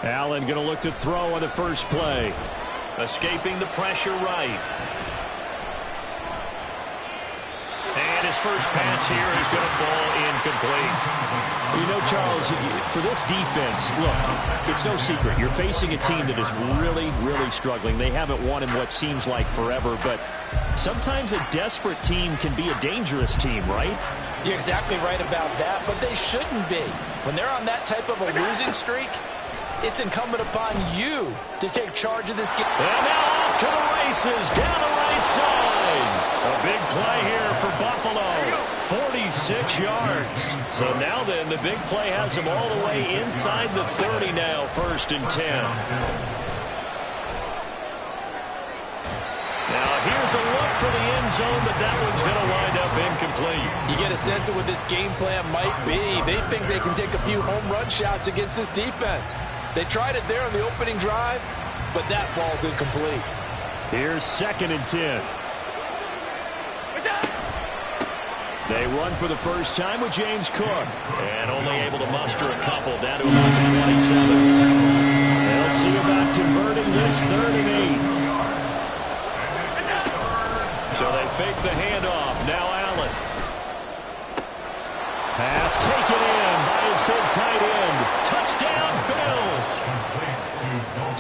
Allen going to look to throw on the first play. Escaping the pressure right. And his first pass here is going to fall incomplete. You know, Charles, for this defense, look, it's no secret. You're facing a team that is really, really struggling. They haven't won in what seems like forever, but sometimes a desperate team can be a dangerous team, right? You're exactly right about that, but they shouldn't be. When they're on that type of a losing streak, it's incumbent upon you to take charge of this game. And now off to the races, down the right side. A big play here for Buffalo. 46 yards. So now then, the big play has them all the way inside the 30 now, 1st and 10. Now here's a look for the end zone, but that one's going to wind up incomplete. You get a sense of what this game plan might be. They think they can take a few home run shots against this defense. They tried it there on the opening drive, but that ball's incomplete. Here's 2nd and 10. They run for the first time with James Cook. And only able to muster a couple down to about the 27. They'll see about converting this 3rd and 8. So they fake the handoff. Now Allen. Pass taken in by his big tight end. Touchdown, Bills.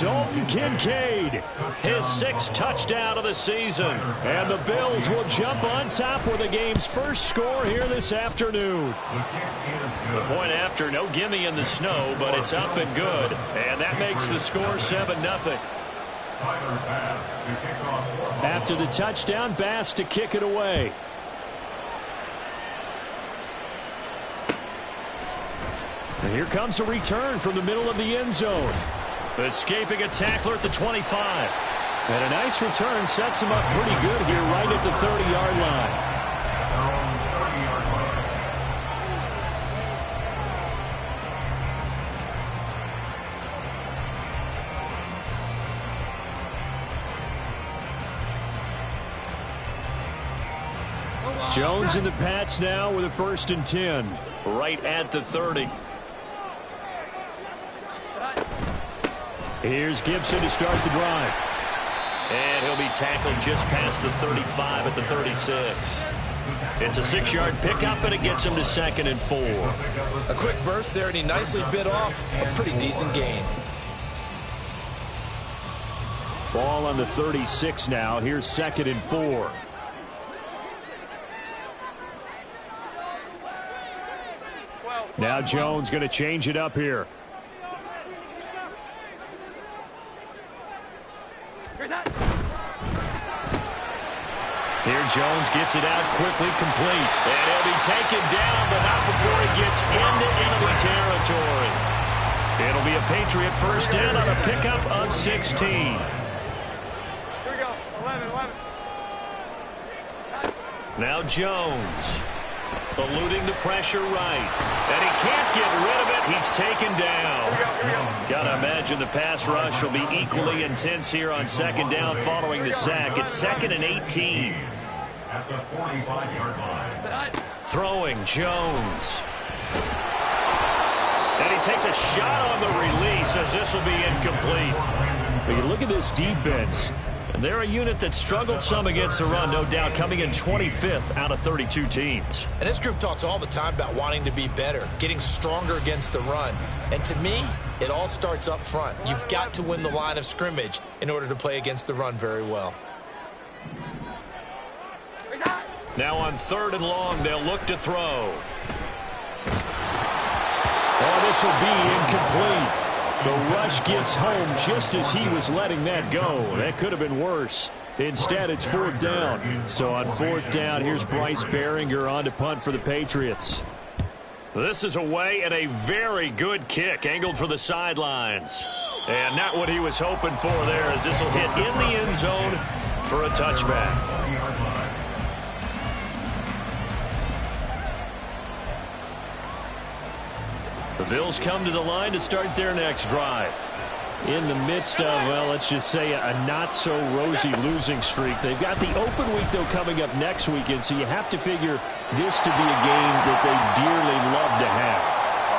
Dalton Kincaid, his 6th touchdown of the season. And the Bills will jump on top with the game's first score here this afternoon. The point after, no gimme in the snow, but it's up and good. And that makes the score 7-0. After the touchdown, Bass to kick it away. And here comes a return from the middle of the end zone. Escaping a tackler at the 25. And a nice return sets him up pretty good here right at the 30-yard line. Jones and the Pats now with a 1st and 10. Right at the 30. Here's Gibson to start the drive. And he'll be tackled just past the 35 at the 36. It's a 6-yard pickup, and it gets him to 2nd and 4. A quick burst there, and he nicely bit off a pretty decent gain. Ball on the 36 now. Here's 2nd and 4. Now Jones going to change it up here. Here Jones gets it out quickly, complete. And he'll be taken down, but not before he gets into enemy territory. It'll be a Patriot first down on a pickup of 16. Here we go, 11. Now Jones. Eluding the pressure right. And he can't get rid of it. He's taken down. Gotta imagine the pass rush will be equally intense here on 2nd down following the sack. It's 2nd and 18. At the 45-yard line. Throwing Jones. And he takes a shot on the release as this will be incomplete. But you look at this defense. They're a unit that struggled some against the run, no doubt, coming in 25th out of 32 teams. And this group talks all the time about wanting to be better, getting stronger against the run. And to me, it all starts up front. You've got to win the line of scrimmage in order to play against the run very well. Now on 3rd and long, they'll look to throw. Oh, this will be incomplete. The rush gets home just as he was letting that go. That could have been worse. Instead, it's 4th down. So on 4th down, here's Bryce Baringer on to punt for the Patriots. This is away and a very good kick angled for the sidelines. And not what he was hoping for there, as this will hit in the end zone for a touchback. The Bills come to the line to start their next drive. In the midst of, well, let's just say a not-so-rosy losing streak. They've got the open week, though, coming up next weekend, so you have to figure this to be a game that they dearly love to have.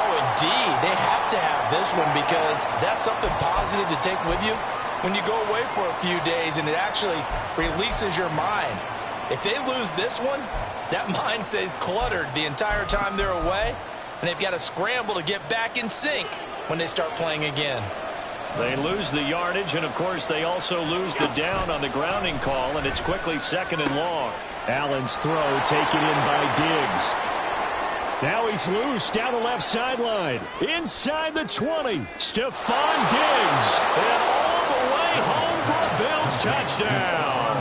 Oh, indeed. They have to have this one because that's something positive to take with you when you go away for a few days, and it actually releases your mind. If they lose this one, that mind stays cluttered the entire time they're away, and they've got to scramble to get back in sync when they start playing again. They lose the yardage, and, of course, they also lose the down on the grounding call, and it's quickly 2nd and long. Allen's throw taken in by Diggs. Now he's loose down the left sideline. Inside the 20, Stephon Diggs. And all the way home for a Bills touchdown.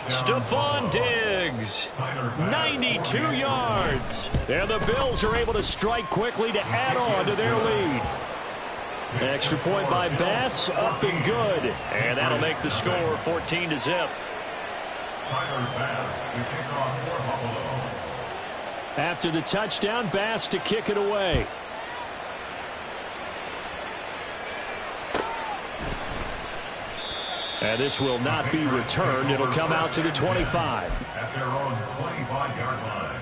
Stephon Diggs, 92 yards. And the Bills are able to strike quickly to add on to their lead. Extra point by Bass, up and good. And that'll make the score 14-0. After the touchdown, Bass to kick it away. And this will not be returned. It'll come out to the 25. At their own 25-yard line.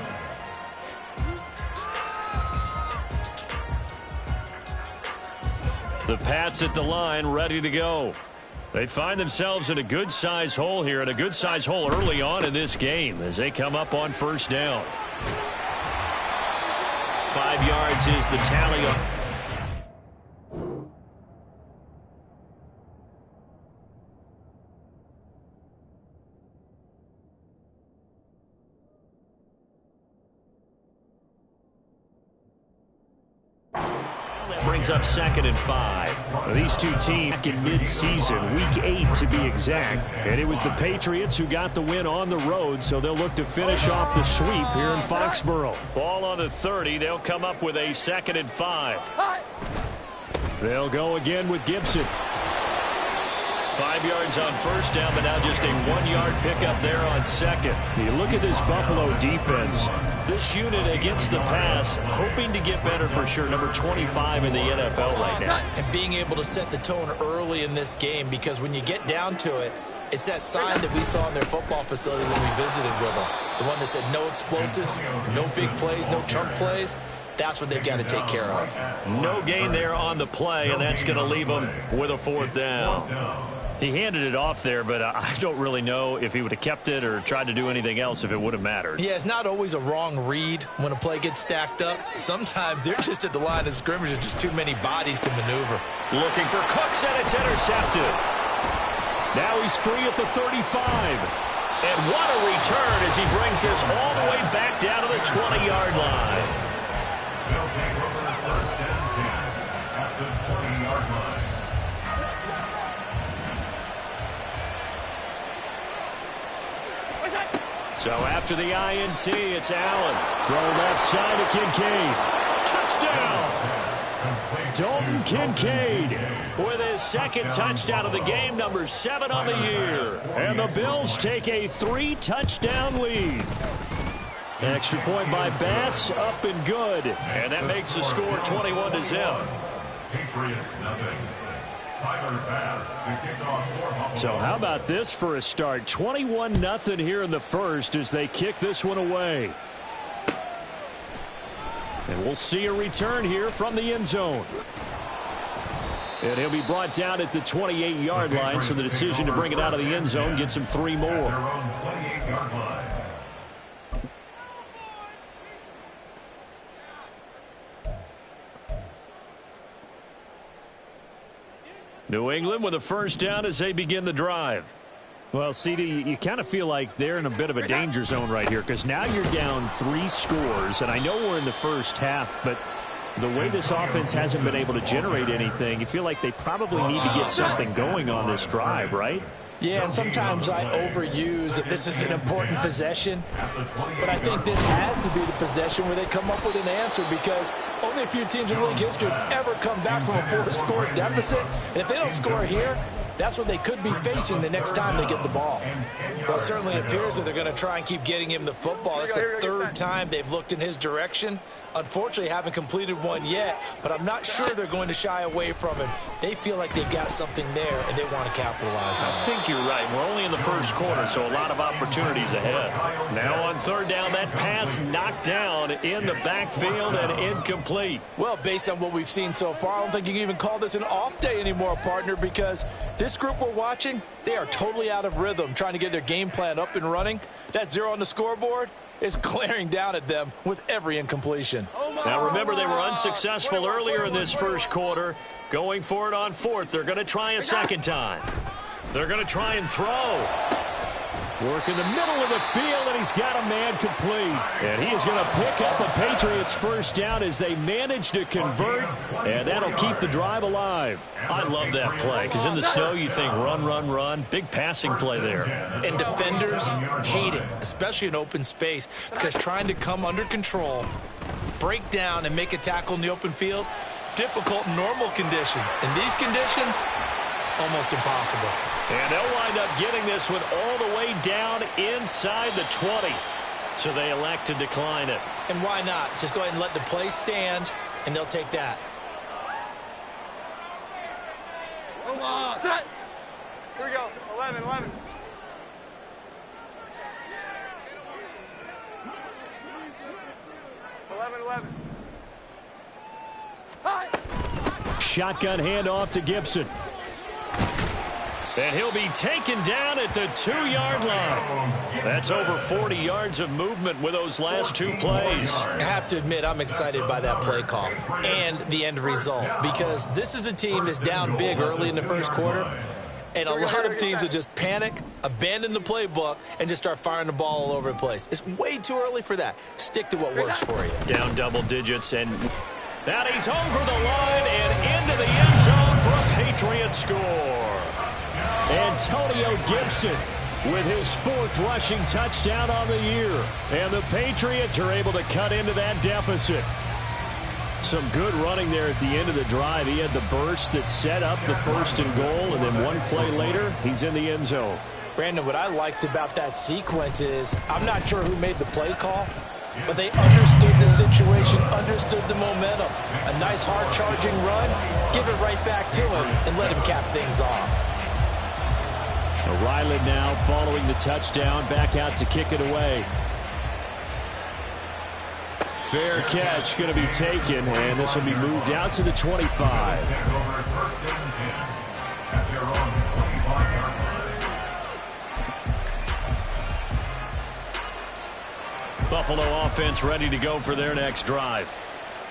The Pats at the line, ready to go. They find themselves in a good-sized hole here, and a good-sized hole early on in this game as they come up on 1st down. 5 yards is the tally. Brings up 2nd and 5. Well, these two teams back in mid-season, week 8 to be exact. And it was the Patriots who got the win on the road, so they'll look to finish off the sweep here in Foxborough. Ball on the 30. They'll come up with a 2nd and 5. They'll go again with Gibson. 5 yards on 1st down, but now just a 1-yard pickup there on 2nd. You look at this Buffalo defense. This unit against the pass, hoping to get better for sure. Number 25 in the NFL right now. And being able to set the tone early in this game, because when you get down to it, it's that sign that we saw in their football facility when we visited with them. The one that said no explosives, no big plays, no chunk plays. That's what they've got to take care of. No gain there on the play, and that's going to leave them with a 4th down. He handed it off there, but I don't really know if he would have kept it or tried to do anything else if it would have mattered. Yeah, it's not always a wrong read when a play gets stacked up. Sometimes they're just at the line of scrimmage. There's just too many bodies to maneuver. Looking for Cooks, and it's intercepted. Now he's free at the 35. And what a return as he brings this all the way back down to the 20-yard line. They'll take over 1st and 10 at the 20-yard line. So after the INT, it's Allen. Throw left side to Kincaid. Touchdown! Dalton Kincaid with his 2nd touchdown of the game, number 7 on the year. And the Bills take a 3-touchdown lead. Extra point by Bass, up and good. And that makes the score 21-0. Patriots nothing. Tyler Bass to kick off for Buffalo. So how about this for a start? 21-0 here in the first as they kick this one away. And we'll see a return here from the end zone. And he'll be brought down at the 28-yard line, so the decision to bring it out of the end zone gets him 3 more. Their own 28-yard line. New England with a 1st down as they begin the drive. Well, CD, you kind of feel like they're in a bit of a danger zone right here because now you're down 3 scores, and I know we're in the first half, but the way this offense hasn't been able to generate anything, you feel like they probably need to get something going on this drive, right? Yeah, and sometimes I overuse that this is an important possession, but I think this has to be the possession where they come up with an answer because only a few teams in league history have ever come back from a 4-score deficit. And if they don't score here, that's what they could be facing the next time they get the ball. Well, it certainly appears that they're going to try and keep getting him the football. It's the third time they've looked in his direction. Unfortunately, haven't completed one yet, but I'm not sure they're going to shy away from him. They feel like they've got something there, and they want to capitalize on it. I think you're right. We're only in the first quarter, so a lot of opportunities ahead. Now on third down, that pass knocked down in the backfield and incomplete. Well, based on what we've seen so far, I don't think you can even call this an off day anymore, partner, because this group we're watching, they are totally out of rhythm, trying to get their game plan up and running. That 0 on the scoreboard is glaring down at them with every incompletion. Now remember, they were unsuccessful earlier in this first quarter. Going for it on fourth. They're going to try a second time. They're going to try and throw. Work in the middle of the field, and he's got a man complete. And he is going to pick up a Patriots first down as they manage to convert, and that'll keep the drive alive. I love that play, because in the snow you think run, run, run. Big passing play there. And defenders hate it, especially in open space, because trying to come under control, break down, and make a tackle in the open field, difficult in normal conditions. In these conditions, almost impossible. And they'll wind up getting this one all the way down inside the 20. So they elect to decline it. And why not? Just go ahead and let the play stand, and they'll take that. Set. Here we go. 11, 11. Shotgun handoff to Gibson. And he'll be taken down at the 2-yard line. That's over 40 yards of movement with those last two plays. I have to admit, I'm excited by that play call and the end result, because this is a team that's down big early in the first quarter, and a lot of teams will just panic, abandon the playbook, and just start firing the ball all over the place. It's way too early for that. Stick to what works for you. Down double digits, and now he's over the line and into the end zone for a Patriot score. Antonio Gibson with his fourth rushing touchdown on the year. And the Patriots are able to cut into that deficit. Some good running there at the end of the drive. He had the burst that set up the 1st and goal, and then one play later, he's in the end zone. Brandon, what I liked about that sequence is I'm not sure who made the play call, but they understood the situation, understood the momentum. A nice hard-charging run, give it right back to him, and let him cap things off. Ryland now following the touchdown, back out to kick it away. Fair catch going to be taken, and this will be moved out to the 25. Buffalo offense ready to go for their next drive.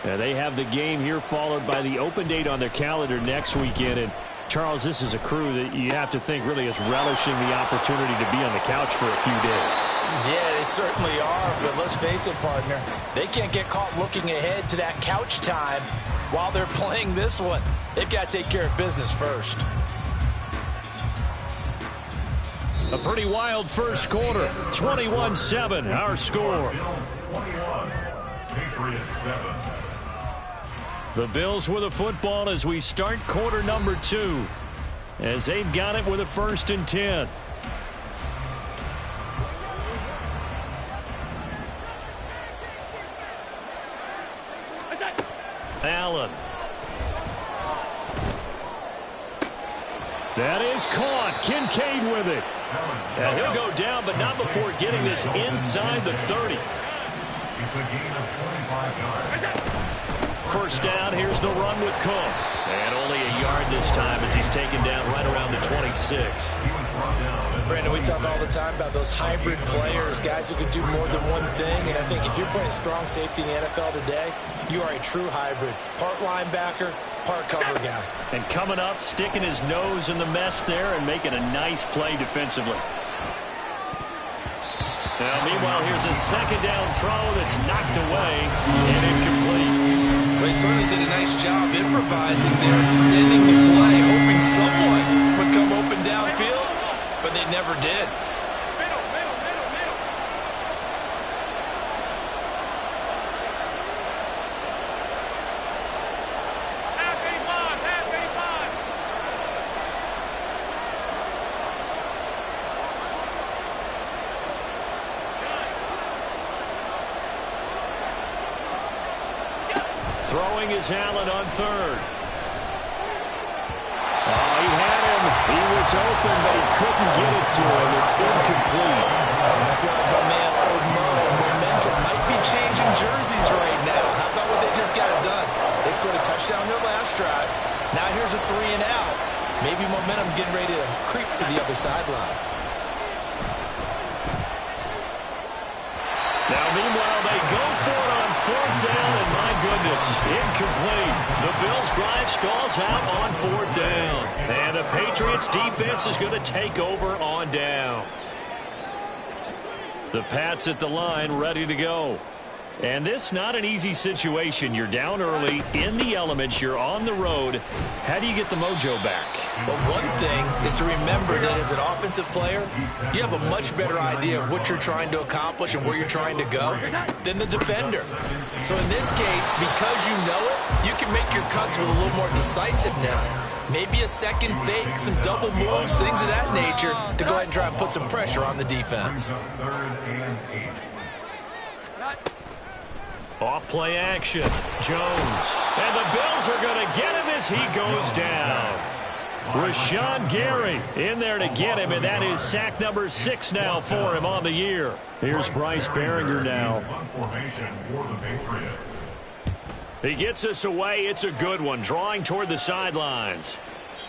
They have the game here followed by the open date on their calendar next weekend. And Charles, this is a crew that you have to think really is relishing the opportunity to be on the couch for a few days. Yeah, they certainly are, but let's face it, partner. They can't get caught looking ahead to that couch time while they're playing this one. They've got to take care of business first. A pretty wild first quarter. 21-7, our score. 21, Patriots 7. The Bills with a football as we start quarter number 2, as they've got it with a 1st and 10. Allen. That is caught. Kincaid with it. And he'll go down, but not before getting this inside the 30. It's a gain of 25 yards. First down, here's the run with Cook. And only a yard this time as he's taken down right around the 26. Brandon, we talk all the time about those hybrid players, guys who can do more than one thing. And I think if you're playing strong safety in the NFL today, you are a true hybrid. Part linebacker, part cover guy. And coming up, sticking his nose in the mess there and making a nice play defensively. Now, meanwhile, here's a second down throw that's knocked away and incomplete. Well, he certainly did a nice job improvising there, extending the play, hoping someone would come open downfield, but they never did. Throwing is Allen on third. Oh, he had him. He was open, but he couldn't get it to him. It's incomplete. I feel like my man momentum might be changing jerseys right now. How about what they just got done? They scored a touchdown their last drive. Now here's a 3 and out. Maybe momentum's getting ready to creep to the other sideline. Now, meanwhile, they go for it on fourth down, and my goodness, incomplete. The Bills' drive stalls out on fourth down. And the Patriots' defense is going to take over on downs. The Pats at the line, ready to go. And this not an easy situation. You're down early, in the elements, you're on the road. How do you get the mojo back? Well, one thing is to remember that as an offensive player, you have a much better idea of what you're trying to accomplish and where you're trying to go than the defender. So in this case, because you know it, you can make your cuts with a little more decisiveness. Maybe a second fake, some double moves, things of that nature to go ahead and try and put some pressure on the defense. Off play action. Jones. And the Bills are going to get him as he goes down. Rashawn Gary in there to get him, and that is sack number 6 now for him on the year. Here's Bryce Behringer now. He gets us away. It's a good one, drawing toward the sidelines.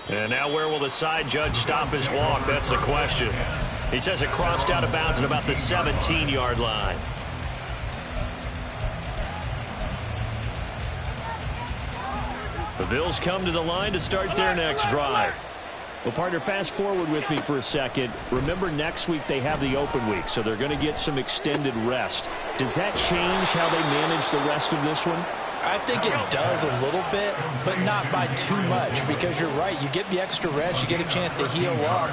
And now where will the side judge stop his walk? That's the question. He says it crossed out of bounds at about the 17-yard line. The Bills come to the line to start their next drive. Well, partner, fast forward with me for a second. Remember, next week they have the open week, so they're going to get some extended rest. Does that change how they manage the rest of this one? I think it does a little bit, but not by too much, because you're right. You get the extra rest, you get a chance to heal up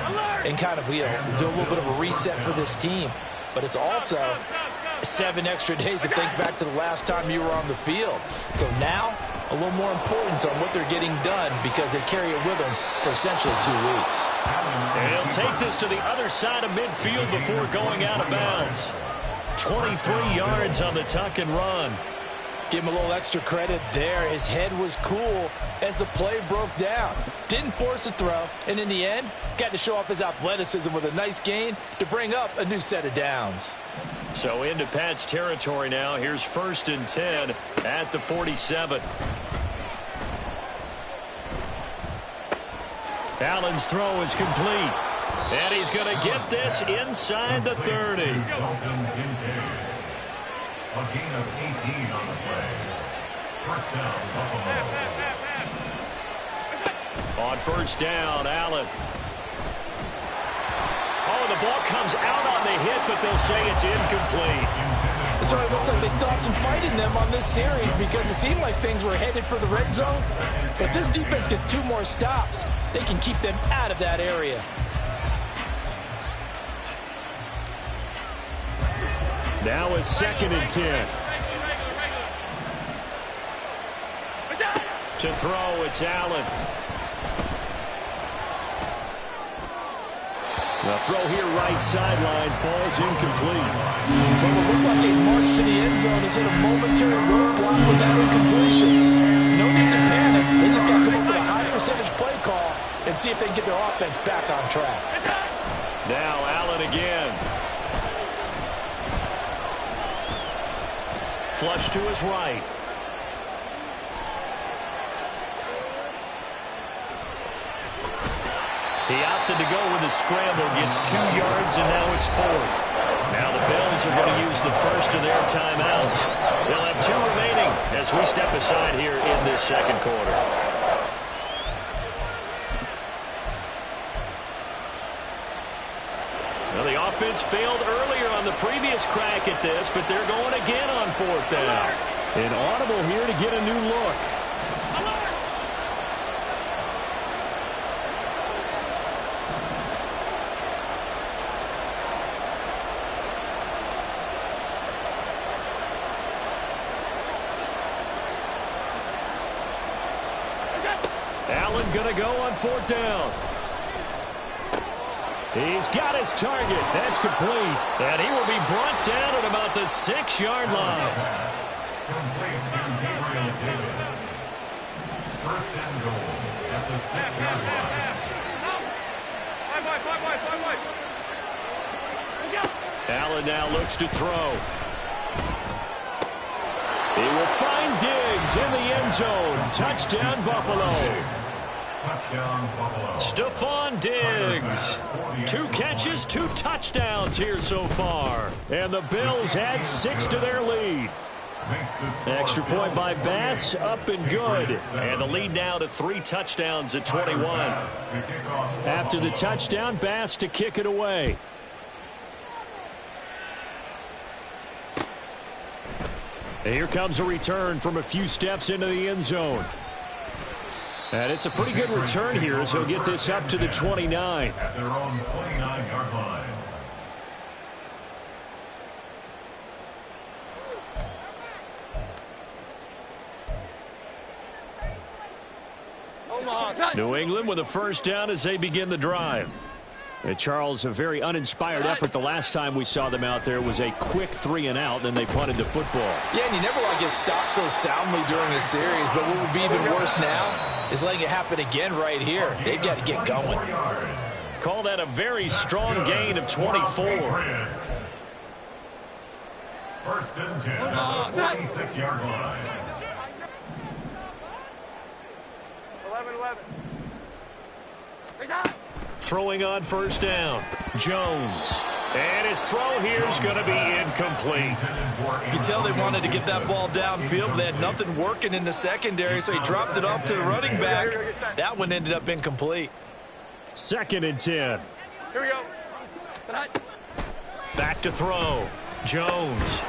and kind of, do a little bit of a reset for this team. But it's also 7 extra days to think back to the last time you were on the field. So now, a little more importance on what they're getting done because they carry it with them for essentially 2 weeks. And he'll take this to the other side of midfield before going out of bounds. 23 yards on the tuck and run. Give him a little extra credit there. His head was cool as the play broke down. Didn't force a throw, and in the end, got to show off his athleticism with a nice gain to bring up a new set of downs. So into Pat's territory now. Here's 1st and 10 at the 47. Allen's throw is complete. And he's going to get this inside the 30. A gain of 18 on the play. First down, Buffalo. On first down, Allen. Oh, the ball comes out on the hit, but they'll say it's incomplete. So it looks like they still have some fight in them on this series because it seemed like things were headed for the red zone. But this defense gets 2 more stops. They can keep them out of that area. Now it's 2nd and 10. To throw, it's Allen. The throw here, right sideline, falls incomplete. Well, it looked like a march to the end zone is in a momentary roadblock with that incompletion. No need to panic. They just got to come up with a high percentage play call and see if they can get their offense back on track. Now Allen again. Flush to his right. He opted to go with a scramble, gets 2 yards, and now it's 4th. Now the Bills are going to use the first of their timeouts. They'll have 2 remaining as we step aside here in this second quarter. Well, the offense failed earlier on the previous crack at this, but they're going again on 4th down. An audible here to get a new look. Allen going to go on 4th down. He's got his target. That's complete. And he will be brought down at about the 6-yard line. Davis. First and goal at the 6-yard line. Allen now looks to throw. He will find Diggs in the end zone. Touchdown, Buffalo. Touchdown, Buffalo. Stephon Diggs. 2 catches, 2 touchdowns here so far. And the Bills add 6 to their lead. Extra point by Bass, up and good. And the lead now to 3 touchdowns at 21. After the touchdown, Bass to kick it away. Here comes a return from a few steps into the end zone. And it's a pretty good return here as he'll get this up to the 29. At their own 29-yard line. New England with a first down as they begin the drive. Charles, a very uninspired effort the last time we saw them out there. It was a quick 3 and out, then they punted the football. Yeah, and you never want to get stopped so soundly during a series, but what would be even worse now is letting it happen again right here. They've got to get going. Call that a very strong gain of 24. First and 10 at the 46-yard line. 11. Throwing on first down. Jones. And his throw here is going to be incomplete. You can tell they wanted to get that ball downfield, but they had nothing working in the secondary, so he dropped it off to the running back. That one ended up incomplete. 2nd and 10. Here we go. Back to throw. Jones.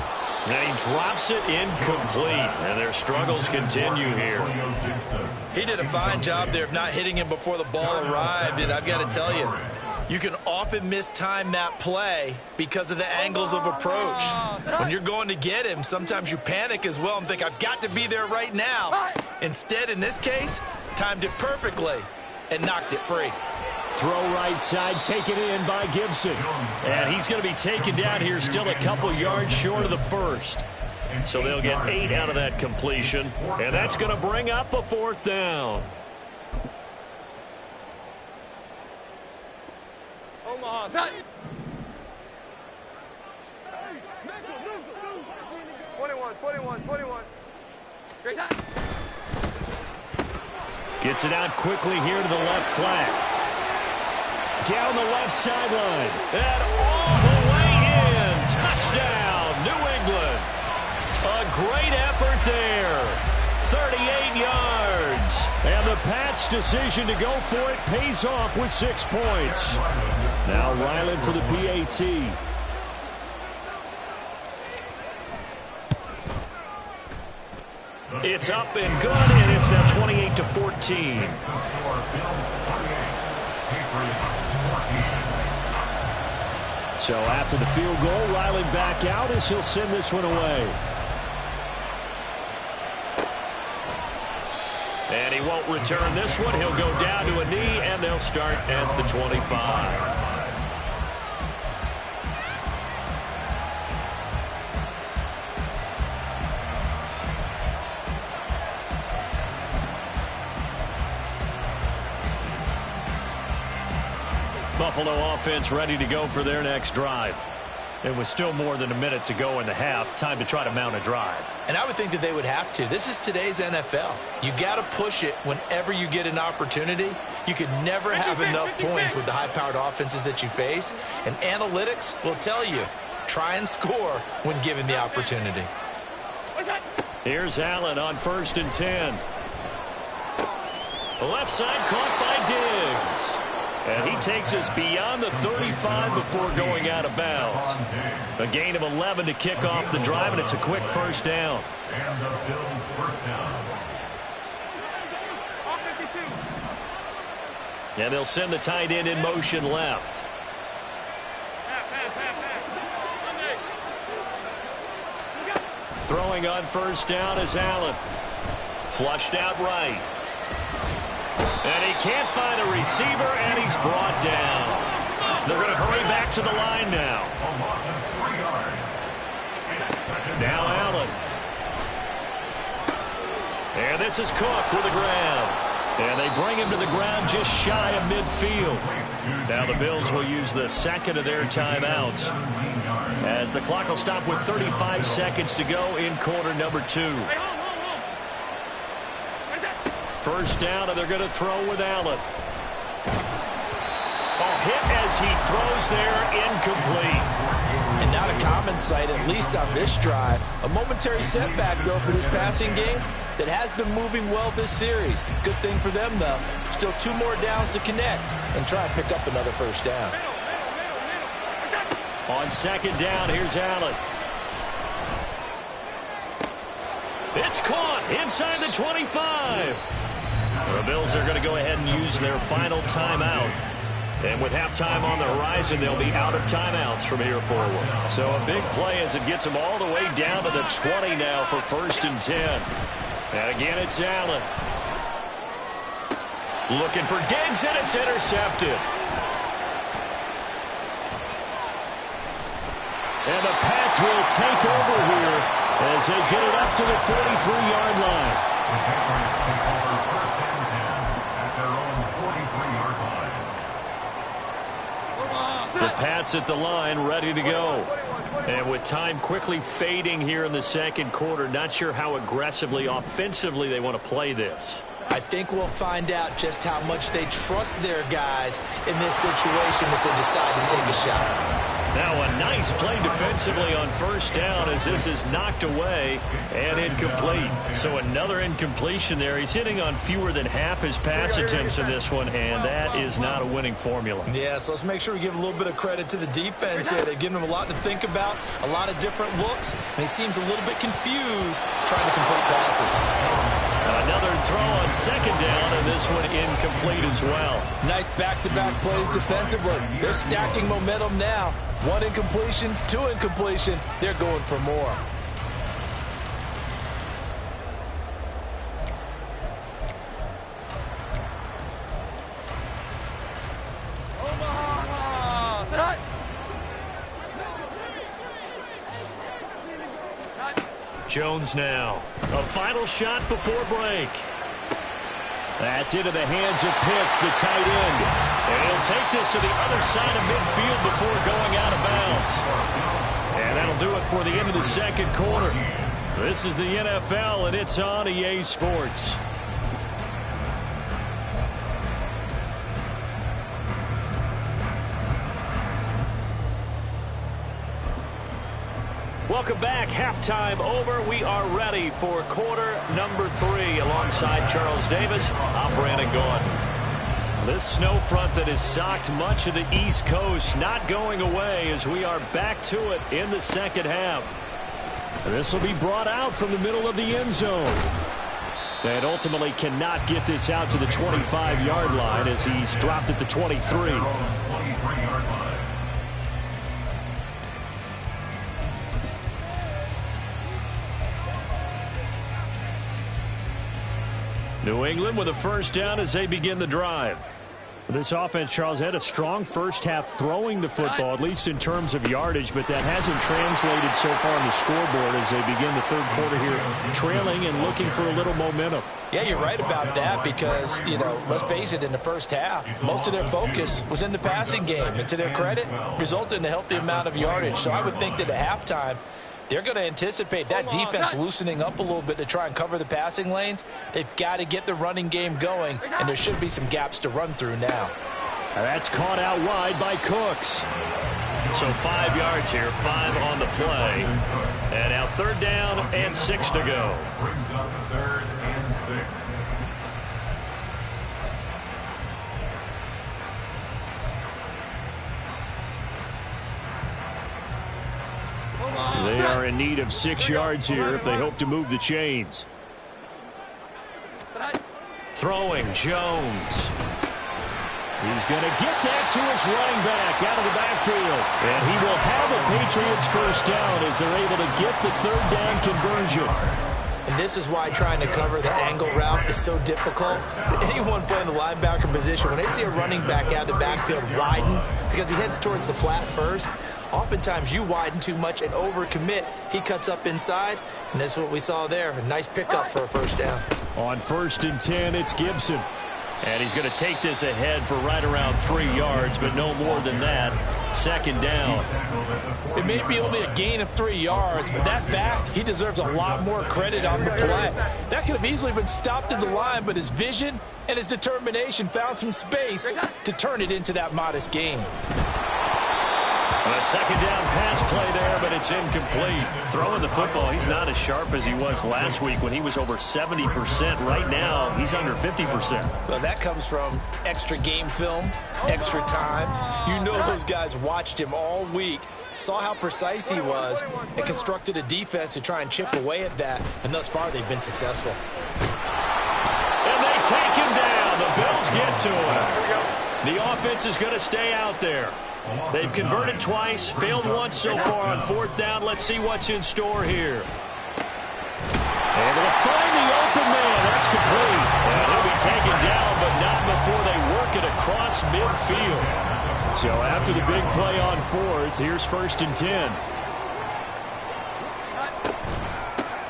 And he drops it incomplete. And their struggles continue here. He did a fine job there of not hitting him before the ball arrived, and I've got to tell you, you can often mistime that play because of the angles of approach. When you're going to get him, sometimes you panic as well and think, I've got to be there right now. Instead, in this case, timed it perfectly and knocked it free. Throw right side, taken in by Gibson. And he's going to be taken down here, still a couple yards short of the first. So they'll get 8 out of that completion. And that's going to bring up a 4th down. Omaha, 21. Great time. Gets it out quickly here to the left flat. Down the left sideline. And all the way in. Touchdown, New England. A great effort there. 38 yards. And the Pats' decision to go for it pays off with 6 points. Now Ryland for the PAT. It's up and good, and it's now 28-14. So after the field goal, Ryland back out as he'll send this one away. And he won't return this one. He'll go down to a knee, and they'll start at the 25. Buffalo offense ready to go for their next drive. It was still more than a minute to go in the half. Time to try to mount a drive. And I would think that they would have to. This is today's NFL. You got to push it whenever you get an opportunity. You could never have enough points with the high-powered offenses that you face. And analytics will tell you, try and score when given the opportunity. Here's Allen on 1st and 10. The left side caught by Diggs. And he takes us beyond the 35 before going out of bounds. A gain of 11 to kick off the drive, and it's a quick first down. And the Bills' first down. And they'll send the tight end in motion left. Throwing on first down is Allen. Flushed out right. And he can't find a receiver, and he's brought down. They're going to hurry back to the line now. Now Allen. And this is Cook with a grab. And they bring him to the ground just shy of midfield. Now the Bills will use the second of their timeouts, as the clock will stop with 35 seconds to go in quarter number 2. First down, and they're going to throw with Allen. Hit as he throws there, incomplete. And not a common sight, at least on this drive. A momentary setback, though, for this passing game that has been moving well this series. Good thing for them, though. Still 2 more downs to connect and try and pick up another first down. On second down, here's Allen. It's caught inside the 25. The Bills are going to go ahead and use their final timeout. And with halftime on the horizon, they'll be out of timeouts from here forward. So a big play as it gets them all the way down to the 20 now for 1st and 10. And again, it's Allen. Looking for Diggs, and it's intercepted. And the Pats will take over here as they get it up to the 43-yard line. The Patriots take over 1st and 10 at their own 43-yard line. The Pats at the line, ready to go. And with time quickly fading here in the second quarter, not sure how aggressively, offensively they want to play this. I think we'll find out just how much they trust their guys in this situation if they decide to take a shot. Now a nice play defensively on first down as this is knocked away and incomplete. So another incompletion there. He's hitting on fewer than half his pass attempts in this one, and that is not a winning formula. Yeah, so let's make sure we give a little bit of credit to the defense here. They've given him a lot to think about, a lot of different looks, and he seems a little bit confused trying to complete passes. Another throw on second down, and this one incomplete as well. Nice back-to-back plays defensively. They're stacking momentum now. 1 incompletion, 2 incompletion. They're going for more. Jones now. A final shot before break. That's into the hands of Pitts, the tight end. And he'll take this to the other side of midfield before going out of bounds. And that'll do it for the end of the second quarter. This is the NFL, and it's on EA Sports. Welcome back. Halftime over. We are ready for quarter number 3. Alongside Charles Davis, I'm Brandon Gaudin. This snow front that has socked much of the East Coast not going away as we are back to it in the second half. This will be brought out from the middle of the end zone. And ultimately cannot get this out to the 25-yard line as he's dropped at the 23. 23-yard line. New England with a first down as they begin the drive. This offense, Charles, had a strong first half throwing the football, at least in terms of yardage, but that hasn't translated so far on the scoreboard as they begin the third quarter here, trailing and looking for a little momentum. Yeah, you're right about that because, let's face it, in the first half, most of their focus was in the passing game. And to their credit, resulted in a healthy amount of yardage. So I would think that at halftime, they're going to anticipate that defense loosening up a little bit to try and cover the passing lanes. They've got to get the running game going, and there should be some gaps to run through now. That's caught out wide by Cooks. So 5 yards here, 5 on the play. And now third down and 6 to go. Brings up 3rd and 6. They are in need of 6 yards here if they hope to move the chains. Throwing Jones. He's going to get that to his running back out of the backfield. And he will have a Patriots first down as they're able to get the third down conversion. And this is why trying to cover the angle route is so difficult. Anyone playing the linebacker position, when they see a running back out of the backfield widen because he heads towards the flat first, oftentimes you widen too much and overcommit. He cuts up inside, and that's what we saw there. A nice pickup for a first down. On 1st and 10, it's Gibson. And he's going to take this ahead for right around 3 yards, but no more than that. 2nd down. It may be only a gain of 3 yards, but that back, he deserves a lot more credit on the play. That could have easily been stopped at the line, but his vision and his determination found some space to turn it into that modest gain. A 2nd down pass play there, but it's incomplete. Throwing the football, he's not as sharp as he was last week when he was over 70%. Right now, he's under 50%. Well, that comes from extra game film, extra time. You know those guys watched him all week, saw how precise he was, and constructed a defense to try and chip away at that, and thus far they've been successful. And they take him down. The Bills get to him. The offense is going to stay out there. They've converted twice, failed once so far on 4th down. Let's see what's in store here. Able to find the open man. That's complete. And he'll be taken down, but not before they work it across midfield. So after the big play on 4th, here's 1st and 10.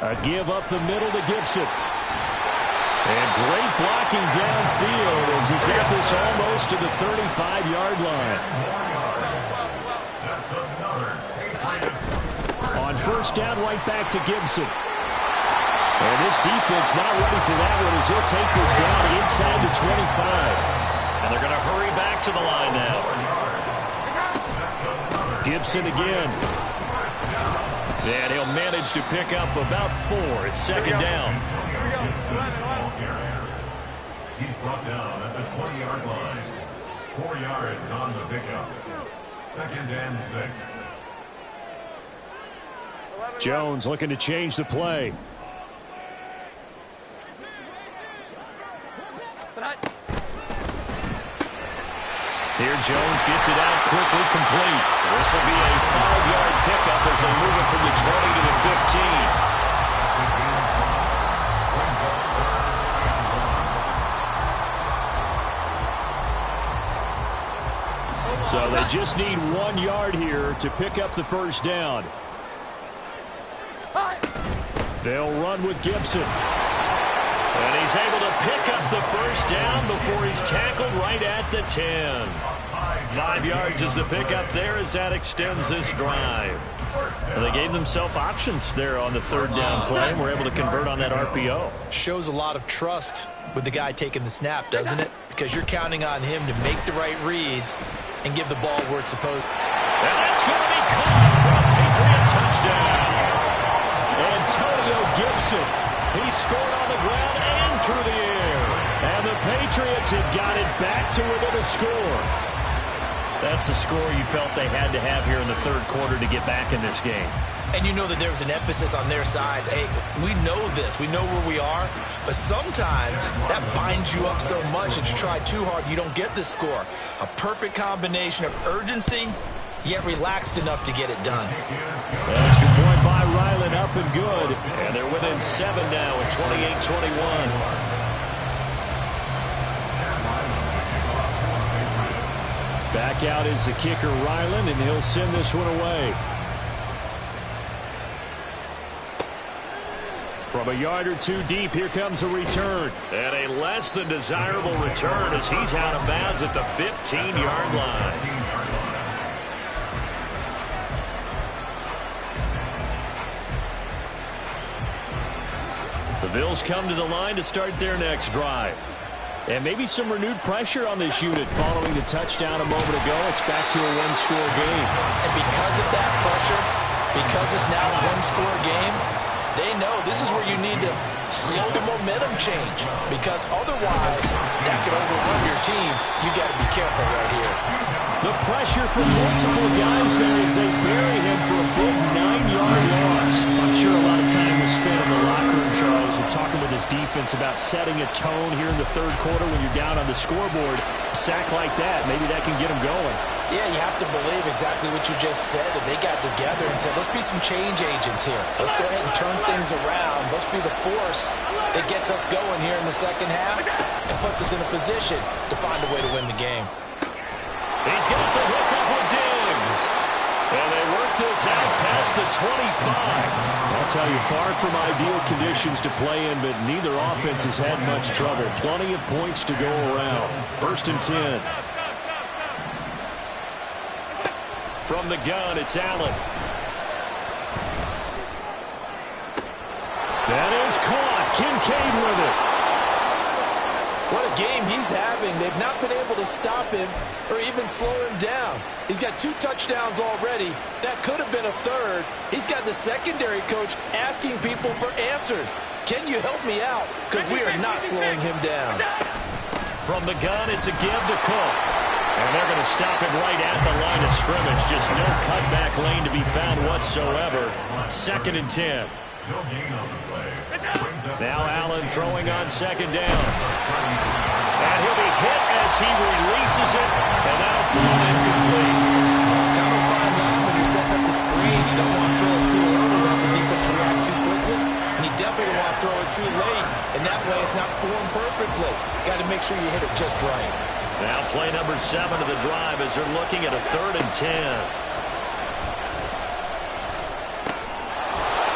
A give up the middle to Gibson. And great blocking downfield as he's got this almost to the 35-yard line. On 1st down, right back to Gibson. And this defense not ready for that one as he'll take this down inside the 25. And they're going to hurry back to the line now. Gibson again. And he'll manage to pick up about 4. It's 2nd down. He's brought down at the 20-yard line. 4 yards on the pickup. 2nd and 6. Jones looking to change the play. Here Jones gets it out quickly, complete. This will be a 5-yard pickup as they move it from the 20 to the 15. So they just need 1 yard here to pick up the 1st down. They'll run with Gibson. And he's able to pick up the 1st down before he's tackled right at the 10. 5 yards is the pickup there as that extends this drive. And they gave themselves options there on the 3rd down play and were able to convert on that RPO. Shows a lot of trust with the guy taking the snap, doesn't it? Because you're counting on him to make the right reads and give the ball where it's supposed to. And that's going to be caught for a Patriot touchdown. Antonio Gibson. He scored on the ground and through the air. And the Patriots have got it back to within a score. That's a score you felt they had to have here in the 3rd quarter to get back in this game. And you know that there was an emphasis on their side. Hey, we know this. We know where we are. But sometimes that binds you up so much that you try too hard, you don't get the score. A perfect combination of urgency, yet relaxed enough to get it done. Extra point by Ryland, up and good. And they're within 7 now at 28-21. Back out is the kicker, Ryland, and he'll send this one away. From a yard or 2 deep, here comes a return. And a less than desirable return as he's out of bounds at the 15-yard line. The Bills come to the line to start their next drive. And maybe some renewed pressure on this unit following the touchdown a moment ago. It's back to a 1-score game. And because of that pressure, because it's now a 1-score game, they know this is where you need to slow the momentum change. Because otherwise, that could overrun your team. You got to be careful right here. The pressure from multiple guys there as they bury him for a big 9-yard loss. I'm sure a lot of time was spent in the locker room, Charles, and talking with his defense about setting a tone here in the 3rd quarter when you're down on the scoreboard. A sack like that, maybe that can get him going. Yeah, you have to believe exactly what you just said, that they got together and said, let's be some change agents here. Let's go ahead and turn things around. Let's be the force that gets us going here in the second half and puts us in a position to find a way to win the game. He's got the hook up with Diggs. And they work this out past the 25. I'll tell you, far from ideal conditions to play in, but neither offense has had much trouble. Plenty of points to go around. 1st and 10. From the gun, it's Allen. That is caught. Kincaid with it. What a game he's having. They've not been able to stop him or even slow him down. He's got 2 touchdowns already. That could have been a 3rd. He's got the secondary coach asking people for answers. Can you help me out? Because we are not slowing him down. From the gun, it's a give to Cook. And they're going to stop him right at the line of scrimmage. Just no cutback lane to be found whatsoever. 2nd and 10. No gain on the play. Now Allen throwing on 2nd down. And he'll be hit as he releases it. And that'll fall incomplete. Kind of fine line when you're setting up the screen. You don't want to throw it too early, let the defense react too quickly. And you definitely don't want to throw it too late. And that way it's not formed perfectly. Got to make sure you hit it just right. Now play number 7 of the drive as they're looking at a 3rd and 10.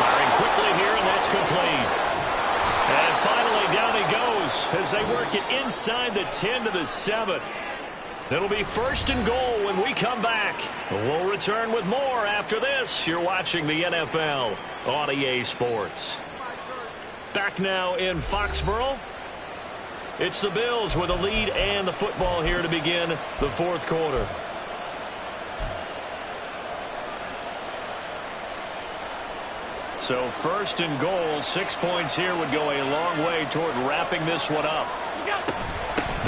Firing quickly here, and that's complete. And finally down he goes as they work it inside the 10 to the 7. It'll be 1st and goal when we come back. We'll return with more after this. You're watching the NFL on EA Sports. Back now in Foxborough. It's the Bills with a lead and the football here to begin the 4th quarter. So 1st and goal, 6 points here would go a long way toward wrapping this one up.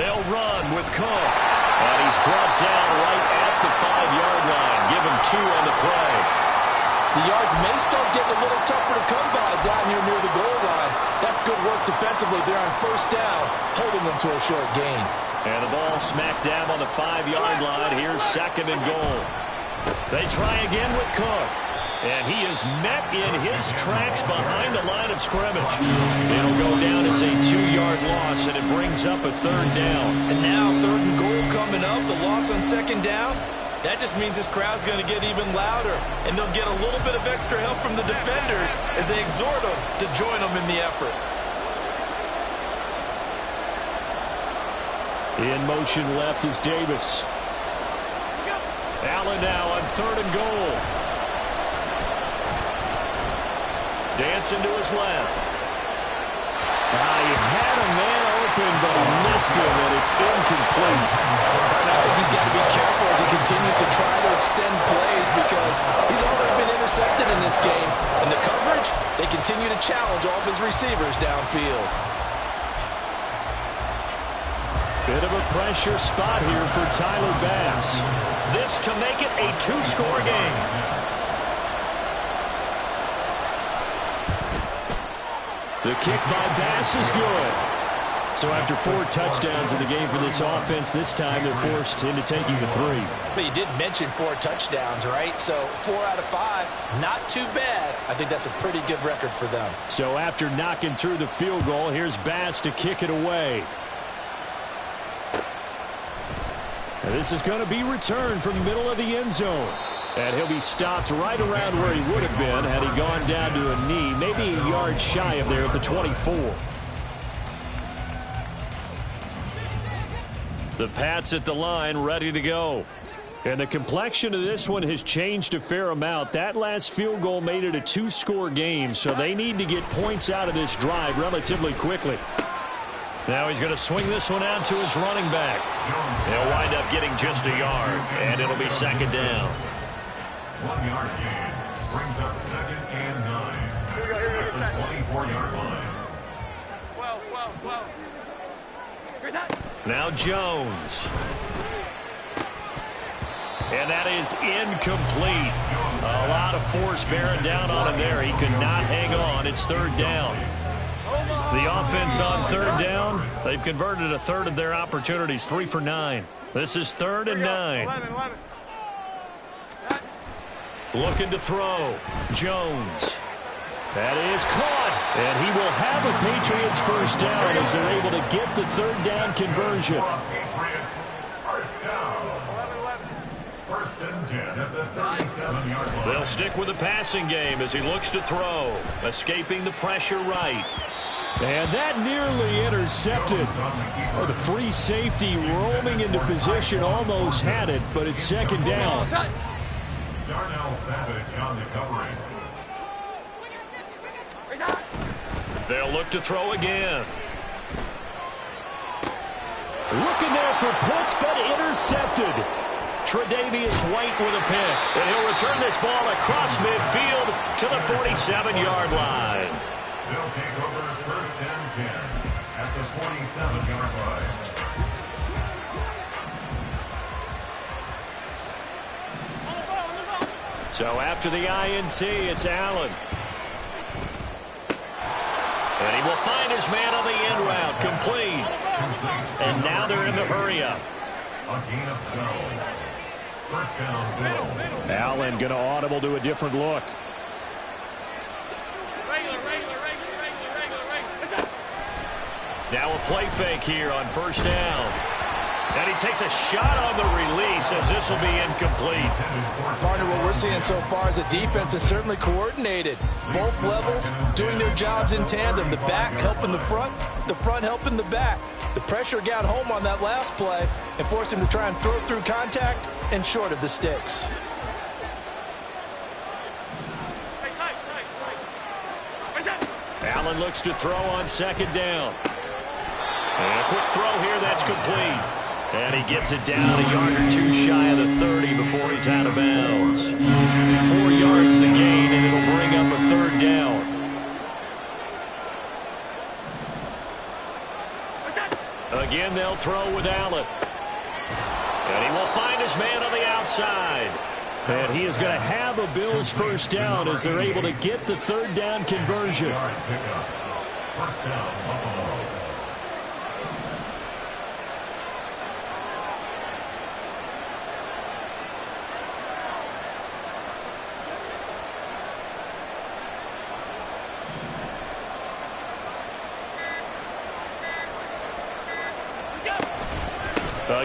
They'll run with Cook. And he's brought down right at the 5-yard line. Give him 2 on the play. The yards may start getting a little tougher to come by down here near the goal line. That's good work defensively there on 1st down, holding them to a short gain. And the ball smack dab on the 5-yard line. Here's 2nd and goal. They try again with Cook. And he is met in his tracks behind the line of scrimmage. It'll go down as a 2-yard loss, and it brings up a 3rd down. And now 3rd and goal coming up, the loss on 2nd down. That just means this crowd's going to get even louder, and they'll get a little bit of extra help from the defenders as they exhort them to join them in the effort. In motion left is Davis. Allen now on 3rd and goal. Dancing to his left. He had a man open, but he missed him, and it's incomplete. And I think he's got to be careful as he continues to try to extend plays because he's already been intercepted in this game. And the coverage, they continue to challenge all of his receivers downfield. Bit of a pressure spot here for Tyler Bass. This to make it a 2-score game. The kick by Bass is good. So after 4 touchdowns in the game for this offense, this time they're forced into taking the 3. But you did mention 4 touchdowns, right? So 4 out of 5, not too bad. I think that's a pretty good record for them. So after knocking through the field goal, here's Bass to kick it away. And this is going to be returned from the middle of the end zone. And he'll be stopped right around where he would have been had he gone down to a knee, maybe a yard shy of there at the 24. The Pats at the line, ready to go. And the complexion of this one has changed a fair amount. That last field goal made it a 2-score game, so they need to get points out of this drive relatively quickly. Now he's going to swing this one out to his running back. He'll wind up getting just a yard, and it'll be 2nd down. 1-yard gain brings up 2nd and 9 at the 24-yard line. 12. Now Jones. And that is incomplete. A lot of force bearing down on him there. He could not hang on. It's 3rd down. The offense on 3rd down, they've converted a 1/3 of their opportunities, 3 for 9. This is 3rd and 9. 11. Looking to throw. Jones. That is caught. And he will have a Patriots first down as they're able to get the third down conversion. Patriots first down. 1st and 10 at the 37-yard line. They'll stick with the passing game as he looks to throw. Escaping the pressure right. And that nearly intercepted. Oh, the free safety roaming into position almost had it, but it's second down. Darnell Savage on the covering. They'll look to throw again. Looking there for Pitts, but intercepted. Tre'Davious White with a pick. And he'll return this ball across midfield to the 47-yard line. They'll take over 1st and 10 at the 47-yard line. So after the INT, it's Allen. And he will find his man on the end route, complete. And now they're in the hurry-up. A gain of 12. First down, Bill. Allen going to audible to a different look. Now a play fake here on first down. And he takes a shot on the release as this will be incomplete. Partner, what we're seeing so far is a defense is certainly coordinated. Both levels doing their jobs in tandem. The back helping the front helping the back. The pressure got home on that last play and forced him to try and throw through contact and short of the sticks. Allen looks to throw on second down. And a quick throw here that's complete. And he gets it down a yard or two shy of the 30 before he's out of bounds. 4 yards the gain, and it'll bring up a third down. Again, they'll throw with Allen. And he will find his man on the outside. And he is going to have a Bills first down as they're able to get the third down conversion. First down, Buffalo.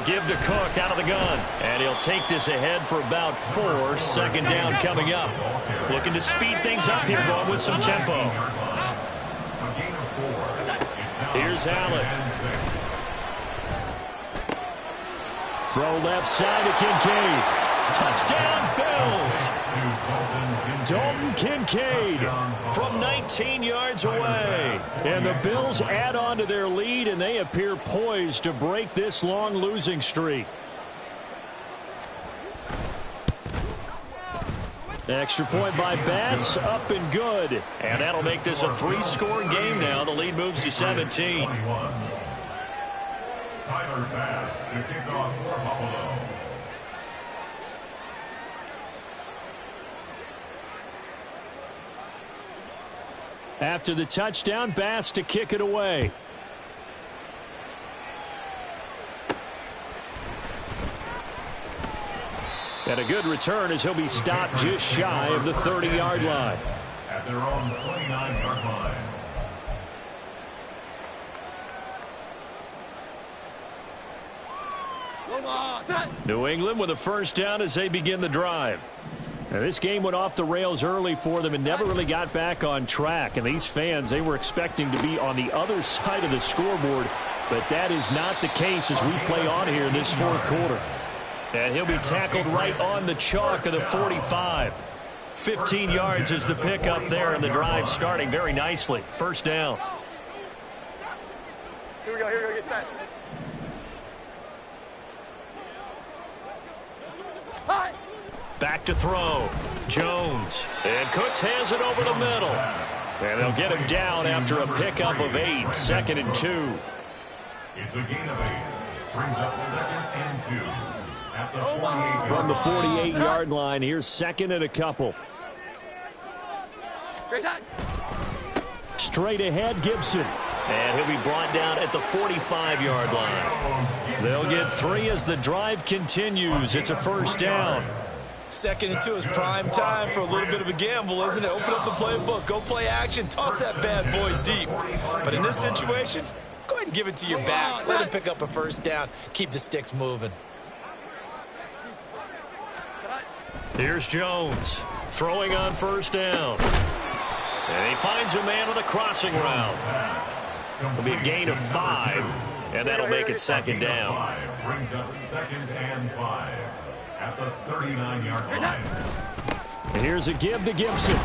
Give to Cook out of the gun. And he'll take this ahead for about 4. Second down coming up. Looking to speed things up here, going with some tempo. Here's Allen. Throw left side to Kincaid. Touchdown, Bills. Dalton Kincaid from 19 yards away. And the Bills add on to their lead, and they appear poised to break this long losing streak. Extra point by Bass, up and good. And that'll make this a 3-score game now. The lead moves to 17. Tyler Bass to kick off for Buffalo. After the touchdown, Bass to kick it away. And a good return as he'll be stopped just shy of the 30-yard line. At their own 29-yard line. New England with a first down as they begin the drive. Now, this game went off the rails early for them and never really got back on track. And these fans, they were expecting to be on the other side of the scoreboard. But that is not the case as we play on here in this fourth quarter. And he'll be tackled right on the chalk of the 45. 15 yards is the pickup there, and the drive starting very nicely. First down. Here we go, get set. Hi. Back to throw. Jones. And Cooks has it over the middle. And they'll get him down after a pickup of 8. 2nd and 2. It's a gain of 8. Brings up 2nd and 2. At the 48 From the 48-yard line, here's 2nd and a couple. Straight ahead, Gibson. And he'll be brought down at the 45-yard line. They'll get 3 as the drive continues. It's a first down. 2nd and 2 is prime time for a little bit of a gamble, isn't it? Open up the playbook, go play action, toss that bad boy deep. But in this situation, go ahead and give it to your back. Let him pick up a first down. Keep the sticks moving. Here's Jones throwing on first down. And he finds a man on the crossing route. It'll be a gain of 5, and that'll make it 2nd down. Brings up 2nd and 5 at the 39-yard line. And here's a give to Gibson.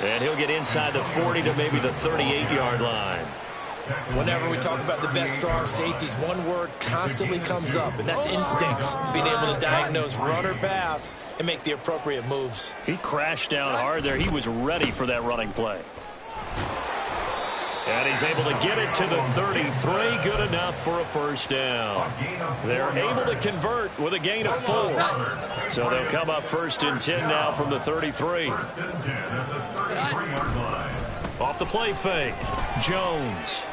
And he'll get inside the 40 to maybe the 38-yard line. Whenever we talk about the best strong safeties, one word constantly comes up, and that's instincts. Being able to diagnose run or pass and make the appropriate moves. He crashed down hard there. He was ready for that running play. And he's able to get it to the 33. Good enough for a first down. They're able to convert with a gain of 4. So they'll come up 1st and 10 now from the 33. 1st and 10 at the 33-yard line. Off the play fake. Jones.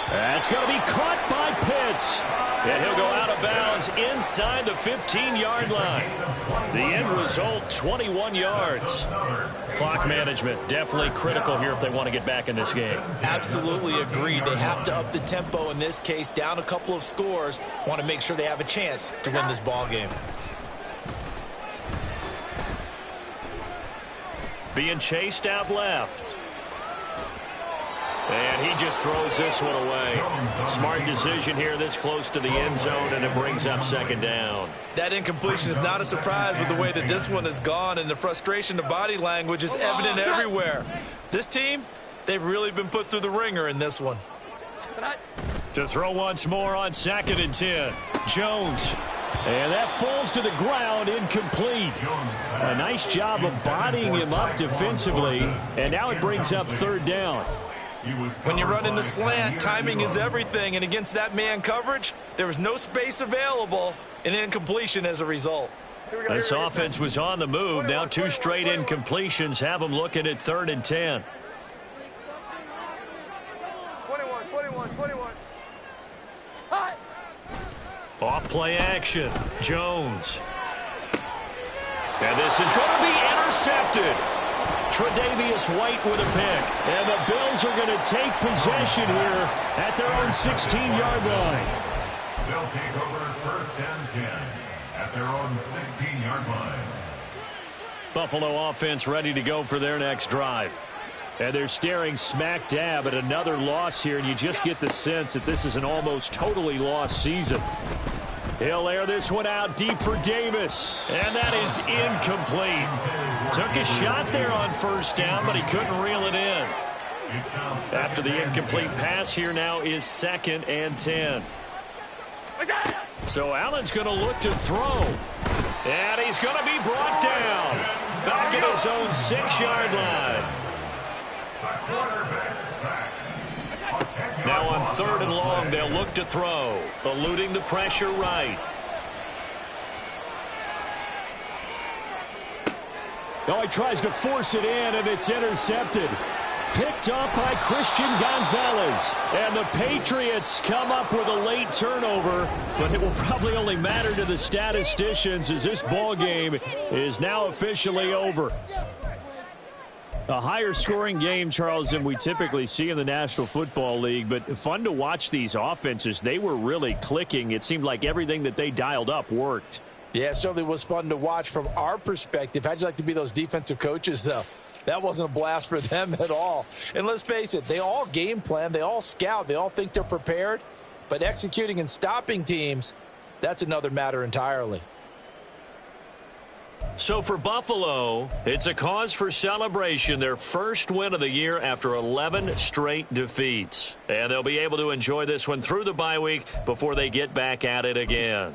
That's going to be caught by Pitts. And he'll go out of bounds inside the 15-yard line. The end result, 21 yards. Clock management definitely critical here if they want to get back in this game. Absolutely agreed. They have to up the tempo in this case, down a couple of scores. Want to make sure they have a chance to win this ball game. Being chased out left. And he just throws this one away. Smart decision here this close to the end zone, and it brings up 2nd down. That incompletion is not a surprise with the way that this one has gone, and the frustration, the body language is evident everywhere. This team, they've really been put through the ringer in this one. To throw once more on 2nd and 10. Jones. And that falls to the ground, incomplete. A nice job of bodying him up defensively, and now it brings up 3rd down. When you run in the slant, timing is everything, and against that man coverage, there was no space available, and incompletion as a result. This offense was on the move. Now 2 straight incompletions have them looking at 3rd and 10. 21. Off play action. Jones. And this is going to be intercepted. Tre'Davious White with a pick. And the Bills are going to take possession here at their own 16-yard line. They'll take over 1st and 10 at their own 16-yard line. Buffalo offense ready to go for their next drive. And they're staring smack dab at another loss here, and you just get the sense that this is an almost totally lost season. He'll air this one out deep for Davis, and that is incomplete. Took a shot there on 1st down, but he couldn't reel it in. After the incomplete pass, here now is 2nd and 10. So Allen's going to look to throw, and he's going to be brought down back at his own 6-yard line. Now on 3rd and long, they'll look to throw, eluding the pressure right. Oh, he tries to force it in, and it's intercepted. Picked up by Christian Gonzalez. And the Patriots come up with a late turnover, but it will probably only matter to the statisticians as this ball game is now officially over. A higher scoring game, Charles, than we typically see in the National Football League, but fun to watch these offenses. They were really clicking. It seemed like everything that they dialed up worked. Yeah, it certainly was fun to watch from our perspective. How'd you like to be those defensive coaches, though? That wasn't a blast for them at all. And let's face it, they all game plan, they all scout, they all think they're prepared, but executing and stopping teams, that's another matter entirely. So for Buffalo, it's a cause for celebration, their first win of the year after 11 straight defeats. And they'll be able to enjoy this one through the bye week before they get back at it again.